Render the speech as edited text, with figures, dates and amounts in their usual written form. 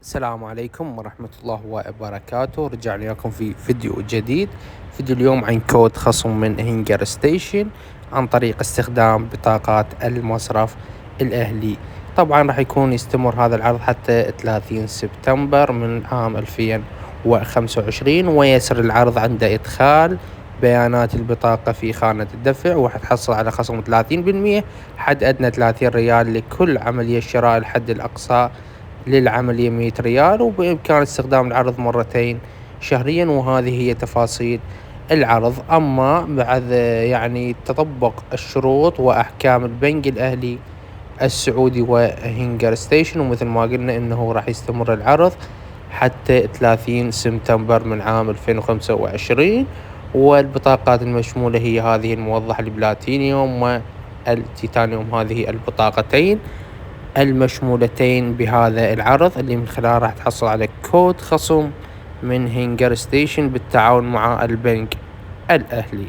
السلام عليكم ورحمة الله وبركاته. رجعنا لكم في فيديو جديد. فيديو اليوم عن كود خصم من هنجر ستيشن عن طريق استخدام بطاقات المصرف الأهلي. طبعا راح يكون يستمر هذا العرض حتى 30 سبتمبر من عام 2025، ويسر العرض عند إدخال بيانات البطاقة في خانة الدفع، وحتحصل على خصم 30%، حد أدنى 30 ريال لكل عملية شراء. الحد الأقصى للعملية 100 ريال، وبإمكان استخدام العرض مرتين شهريا. وهذه هي تفاصيل العرض. أما بعد يعني تطبق الشروط وأحكام البنك الأهلي السعودي وهنجر ستيشن، ومثل ما قلنا إنه راح يستمر العرض حتى 30 سبتمبر من عام 2025. والبطاقات المشمولة هي هذه الموضحة: البلاتينيوم والتيتانيوم، هذه البطاقتين المشمولتين بهذا العرض، اللي من خلاله راح تحصل على كود خصم من هنجر ستيشن بالتعاون مع البنك الأهلي.